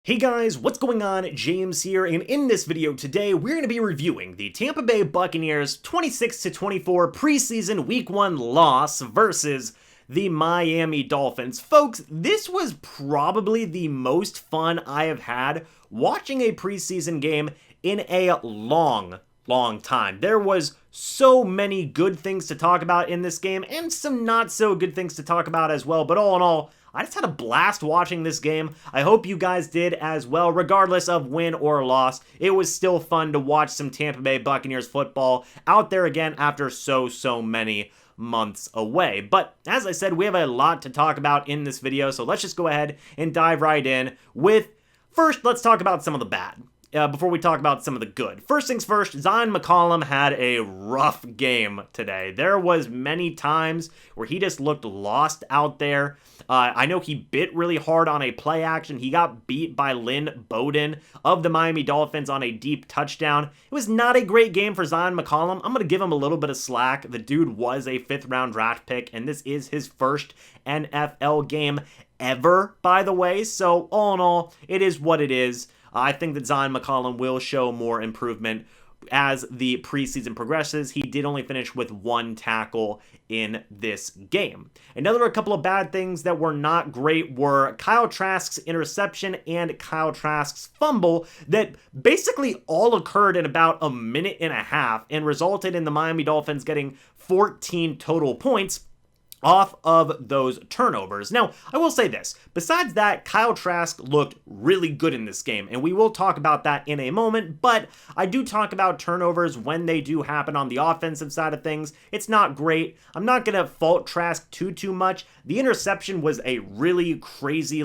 Hey guys, what's going on? James here, and in this video today, we're going to be reviewing the Tampa Bay Buccaneers 26-24 preseason Week 1 loss versus the Miami Dolphins. Folks, this was probably the most fun I have had watching a preseason game in a long time. There was so many good things to talk about in this game, and some not so good things to talk about as well, but all in all, I just had a blast watching this game. I hope you guys did as well. Regardless of win or loss, it was still fun to watch some Tampa Bay Buccaneers football out there again after so many months away. But as I said, we have a lot to talk about in this video, so let's just go ahead and dive right in with, first, let's talk about some of the bad. Before we talk about some of the good. First things first, Zyon McCollum had a rough game today. There was many times where he just looked lost out there. I know he bit really hard on a play action. He got beat by Lynn Bowden of the Miami Dolphins on a deep touchdown. It was not a great game for Zyon McCollum. I'm going to give him a little bit of slack. The dude was a 5th round draft pick, and this is his first NFL game ever, by the way. So all in all, it is what it is. I think that Zyon McCollum will show more improvement as the preseason progresses. He did only finish with 1 tackle in this game. A couple of bad things that were not great were Kyle Trask's interception and Kyle Trask's fumble that basically all occurred in about a minute and a half and resulted in the Miami Dolphins getting 14 total points off of those turnovers. Now, I will say this. Besides that, Kyle Trask looked really good in this game, and we will talk about that in a moment, but I do talk about turnovers when they do happen on the offensive side of things. It's not great. I'm not going to fault Trask too much. The interception was a really crazy,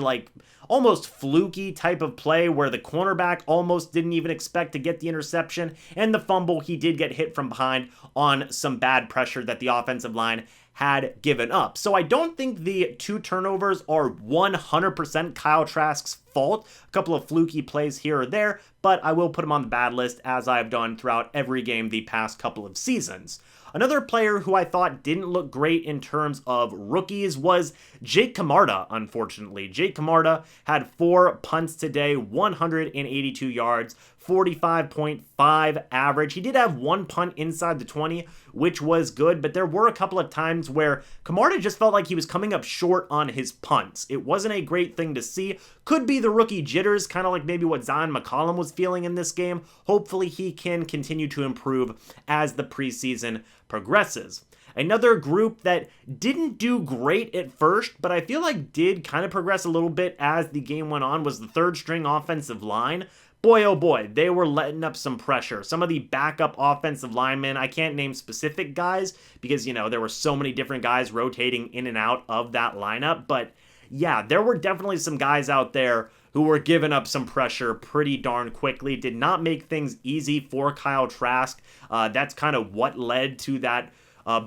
almost fluky type of play where the cornerback almost didn't even expect to get the interception, and the fumble, he did get hit from behind on some bad pressure that the offensive line had given up. So I don't think the 2 turnovers are 100% Kyle Trask's fault. A couple of fluky plays here or there, but I will put him on the bad list as I've done throughout every game the past couple of seasons. Another player who I thought didn't look great in terms of rookies was Jake Camarda, unfortunately. Jake Camarda had 4 punts today, 182 yards, 45.5 average. He did have 1 punt inside the 20, which was good, but there were a couple of times where Camarda just felt like he was coming up short on his punts. It wasn't a great thing to see. Could be the rookie jitters, kind of like maybe what Zyon McCollum was feeling in this game. Hopefully he can continue to improve as the preseason progresses. Another group that didn't do great at first, but I feel like did kind of progress a little bit as the game went on, was the 3rd string offensive line. Boy, oh boy, they were letting up some pressure. Some of the backup offensive linemen, I can't name specific guys because, there were so many different guys rotating in and out of that lineup. But yeah, there were definitely some guys out there who were giving up some pressure pretty darn quickly. Did not make things easy for Kyle Trask. That's kind of what led to that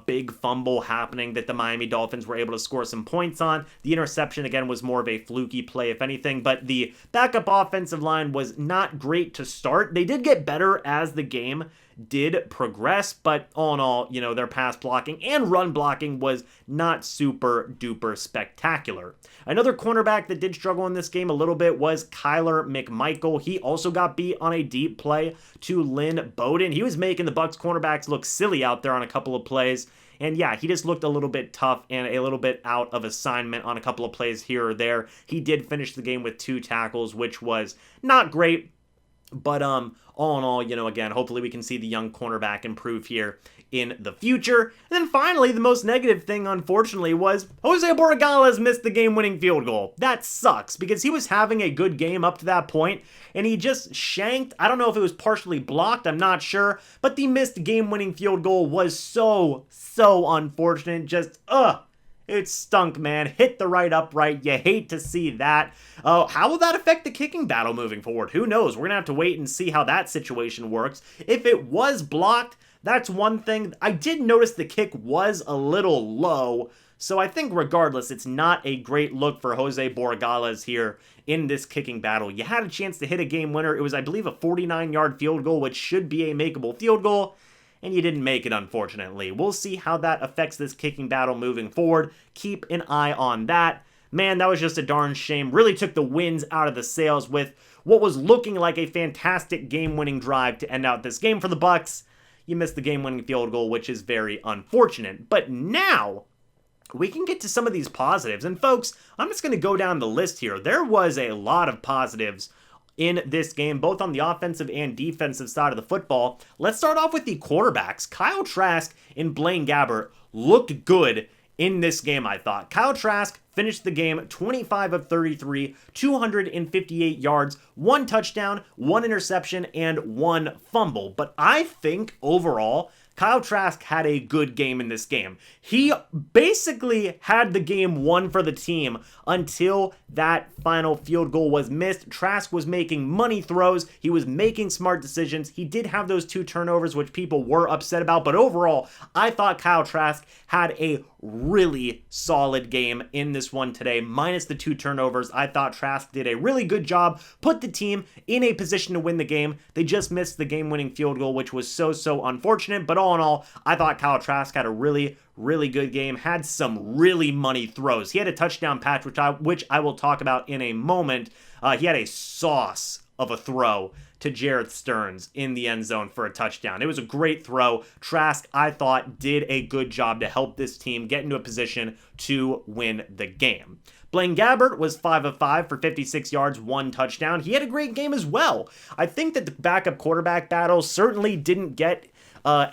big fumble happening that the Miami Dolphins were able to score some points on. The interception, again, was more of a fluky play, if anything, but the backup offensive line was not great to start. They did get better as the game did progress, but all in all, their pass blocking and run blocking was not super duper spectacular. Another cornerback that did struggle in this game a little bit was Kyler McMichael. He also got beat on a deep play to Lynn Bowden. He was making the Bucs cornerbacks look silly out there on a couple of plays. And yeah, he just looked a little bit tough and a little bit out of assignment on a couple of plays here or there. He did finish the game with 2 tackles, which was not great. But all in all, again, hopefully we can see the young cornerback improve here in the future. And then finally, the most negative thing, unfortunately, was Jose Borregales missed the game-winning field goal. That sucks, because he was having a good game up to that point, and he just shanked. I don't know if it was partially blocked, I'm not sure, but the missed game-winning field goal was so unfortunate. Just, it stunk, man. Hit the right upright. You hate to see that. How will that affect the kicking battle moving forward? Who knows? We're going to have to wait and see how that situation works. If it was blocked, that's one thing. I did notice the kick was a little low, so I think regardless, it's not a great look for Jose Borregales here in this kicking battle. You had a chance to hit a game winner. It was, I believe, a 49-yard field goal, which should be a makeable field goal, and you didn't make it, unfortunately. We'll see how that affects this kicking battle moving forward. Keep an eye on that. man, that was just a darn shame. Really took the winds out of the sails with what was looking like a fantastic game-winning drive to end out this game for the Bucs. You missed the game-winning field goal, which is very unfortunate. But now we can get to some of these positives. And folks, I'm just going to go down the list here. There was a lot of positives in this game, both on the offensive and defensive side of the football. Let's start off with the quarterbacks. Kyle Trask and Blaine Gabbert looked good in this game, I thought. Kyle Trask finished the game 25 of 33, 258 yards, 1 touchdown, 1 interception, and 1 fumble. But I think overall, Kyle Trask had a good game in this game. He basically had the game won for the team until that final field goal was missed. Trask was making money throws. He was making smart decisions. He did have those 2 turnovers, which people were upset about. But overall, I thought Kyle Trask had a really solid game in this one today, minus the 2 turnovers. I thought Trask did a really good job, put the team in a position to win the game. They just missed the game-winning field goal, which was so unfortunate. But all in all, I thought Kyle Trask had a really good game, had some really money throws. He had a touchdown patch, which I will talk about in a moment. He had a sauce of a throw to Jarrett Stearns in the end zone for a touchdown. It was a great throw. Trask, I thought, did a good job to help this team get into a position to win the game. Blaine Gabbert was 5 of 5 for 56 yards, 1 touchdown. He had a great game as well. I think that the backup quarterback battle certainly didn't get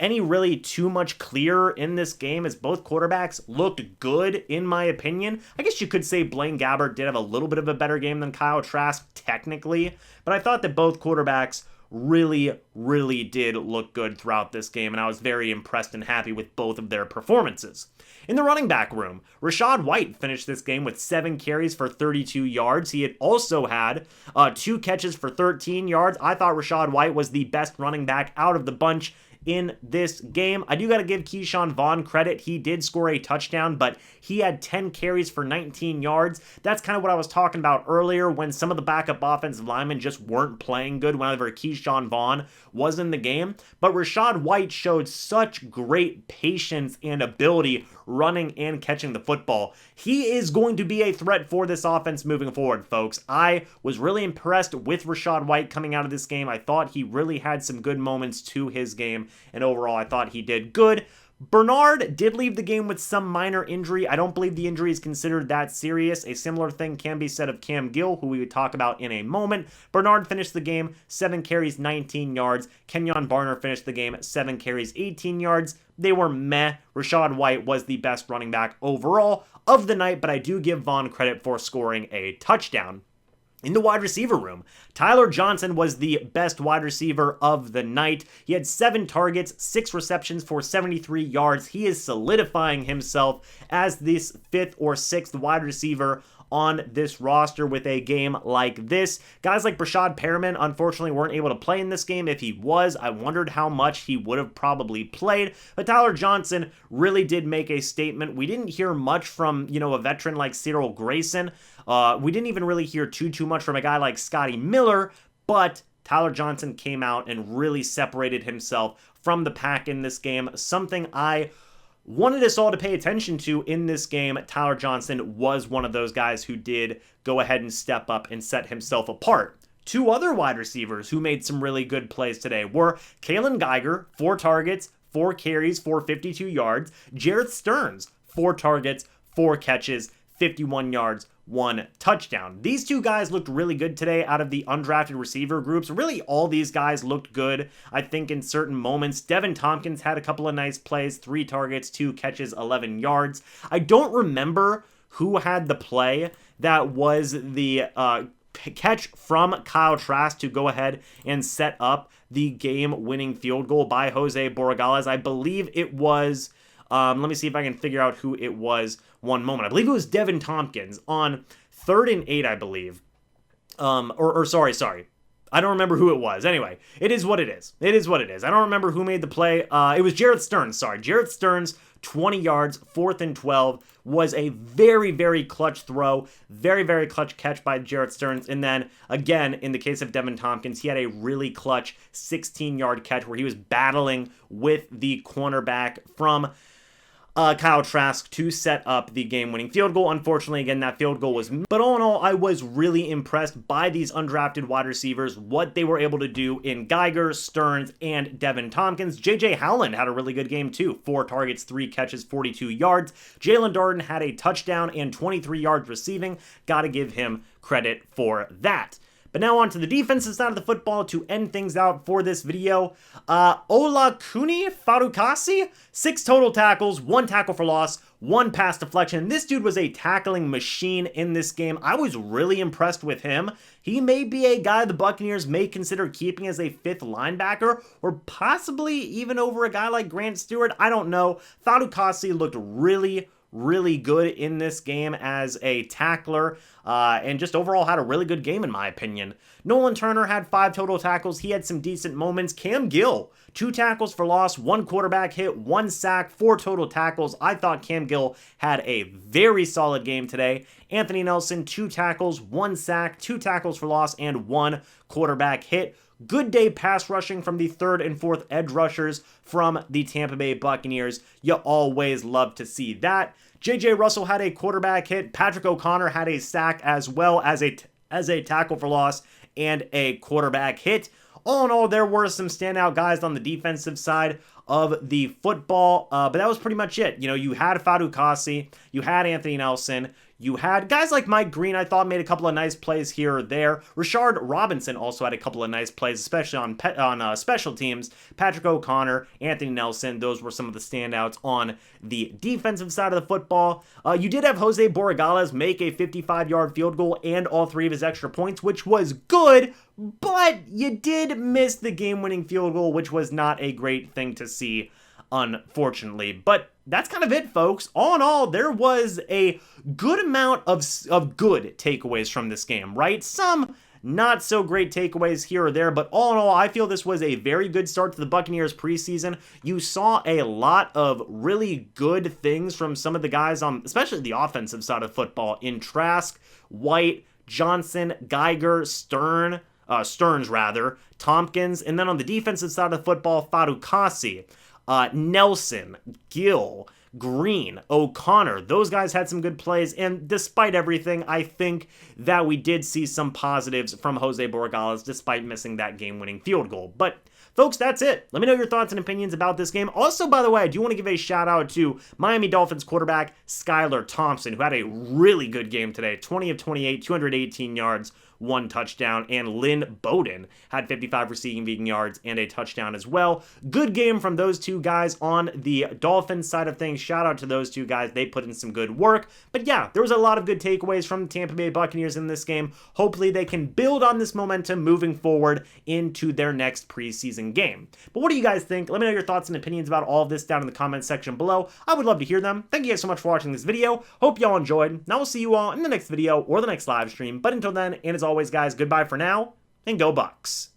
any really too much clearer in this game, as both quarterbacks looked good, in my opinion. I guess you could say Blaine Gabbert did have a little bit of a better game than Kyle Trask, technically, but I thought that both quarterbacks really did look good throughout this game, and I was very impressed and happy with both of their performances. In the running back room, Rachaad White finished this game with 7 carries for 32 yards. He had also had 2 catches for 13 yards. I thought Rachaad White was the best running back out of the bunch in this game. I do got to give Keyshawn Vaughn credit. He did score a touchdown, but he had 10 carries for 19 yards. That's kind of what I was talking about earlier when some of the backup offensive linemen just weren't playing good whenever Keyshawn Vaughn was in the game. But Rachaad White showed such great patience and ability running and catching the football. He is going to be a threat for this offense moving forward, folks. I was really impressed with Rachaad White coming out of this game. I thought he really had some good moments to his game, and overall I thought he did good. Bernard did leave the game with some minor injury. I don't believe the injury is considered that serious. A similar thing can be said of Cam Gill, who we would talk about in a moment. Bernard finished the game 7 carries, 19 yards. Kenyon Barner finished the game 7 carries, 18 yards. They were meh. Rachaad White was the best running back overall of the night, but I do give Vaughn credit for scoring a touchdown. In the wide receiver room, Tyler Johnson was the best wide receiver of the night. He had 7 targets, 6 receptions for 73 yards. He is solidifying himself as this 5th or 6th wide receiver on this roster with a game like this. Guys like Brashad Perriman unfortunately weren't able to play in this game. If he was, I wondered how much he would have probably played. But Tyler Johnson really did make a statement. We didn't hear much from, a veteran like Cyril Grayson. We didn't even really hear too much from a guy like Scotty Miller, but Tyler Johnson came out and really separated himself from the pack in this game. Something I wanted us all to pay attention to in this game. Tyler Johnson was one of those guys who did go ahead and step up and set himself apart. 2 other wide receivers who made some really good plays today were Kalen Geiger, 4 targets, 4 carries for 52 yards. Jarrett Stearns, 4 targets, 4 catches, 51 yards, 1 touchdown. These 2 guys looked really good today out of the undrafted receiver groups. Really, all these guys looked good, I think, in certain moments. Devin Tompkins had a couple of nice plays, 3 targets, 2 catches, 11 yards. I don't remember who had the play that was the catch from Kyle Trask to go ahead and set up the game-winning field goal by Jose Borregales. I believe it was... let me see if I can figure out who it was one moment. I believe it was Devin Tompkins on 3rd and 8, I believe. Sorry. I don't remember who it was. Anyway, it is what it is. It is what it is. I don't remember who made the play. It was Jarrett Stearns. Sorry. Jarrett Stearns, 20 yards, 4th and 12, was a very clutch throw. Very clutch catch by Jarrett Stearns. And then, again, in the case of Devin Tompkins, he had a really clutch 16-yard catch where he was battling with the cornerback from Kyle Trask to set up the game-winning field goal. Unfortunately, again, that field goal was... But all in all, I was really impressed by these undrafted wide receivers, what they were able to do in Geiger, Stearns, and Devin Tompkins. J.J. Howland had a really good game, too. 4 targets, 3 catches, 42 yards. Jalen Darden had a touchdown and 23 yards receiving. Gotta give him credit for that. But now on to the defensive side of the football to end things out for this video. Olakuni Farukasi, 6 total tackles, 1 tackle for loss, 1 pass deflection. This dude was a tackling machine in this game. I was really impressed with him. He may be a guy the Buccaneers may consider keeping as a 5th linebacker, or possibly even over a guy like Grant Stewart. I don't know. Farukasi looked really good in this game as a tackler, and just overall had a really good game in my opinion. Nolan Turner had 5 total tackles. He had some decent moments. Cam Gill, 2 tackles for loss, 1 quarterback hit, 1 sack, 4 total tackles. I thought Cam Gill had a very solid game today. Anthony Nelson, 2 tackles, 1 sack, 2 tackles for loss, and 1 quarterback hit. Good day pass rushing from the 3rd and 4th edge rushers from the Tampa Bay Buccaneers. You always love to see that. J.J. Russell had a quarterback hit. Patrick O'Connor had a sack as well as a tackle for loss and a quarterback hit. All in all, there were some standout guys on the defensive side of the football, but that was pretty much it. You know, you had Farukasi, you had Anthony Nelson, you had guys like Mike Green, I thought made a couple of nice plays here or there. Rashard Robinson also had a couple of nice plays, especially on special teams. Patrick O'Connor, Anthony Nelson, those were some of the standouts on the defensive side of the football. You did have Jose Borregales make a 55-yard field goal and all 3 of his extra points, which was good, but you did miss the game-winning field goal, which was not a great thing to see, unfortunately. But that's kind of it, folks. All in all, there was a good amount of good takeaways from this game, right? Some not so great takeaways here or there, but all in all, I feel this was a very good start to the Buccaneers preseason. You saw a lot of really good things from some of the guys on, especially the offensive side of football, in Trask, White, Johnson, Geiger, Stearns, Tompkins, and then on the defensive side of the football, Farukasi, Nelson, Gill, Green, O'Connor. Those guys had some good plays, and despite everything, I think that we did see some positives from Jose Borregales despite missing that game-winning field goal. But folks, that's it. Let me know your thoughts and opinions about this game. Also, by the way, I do want to give a shout out to Miami Dolphins quarterback Skylar Thompson, who had a really good game today. 20 of 28, 218 yards, 1 touchdown, and Lynn Bowden had 55 receiving yards and a touchdown as well. Good game from those 2 guys on the Dolphins side of things. Shout out to those 2 guys. They put in some good work. But yeah, there was a lot of good takeaways from the Tampa Bay Buccaneers in this game. Hopefully they can build on this momentum moving forward into their next preseason game. But what do you guys think? Let me know your thoughts and opinions about all of this down in the comments section below. I would love to hear them. Thank you guys so much for watching this video. Hope y'all enjoyed. And I will see you all in the next video or the next live stream. But until then, and as always, guys, goodbye for now, and go Bucs.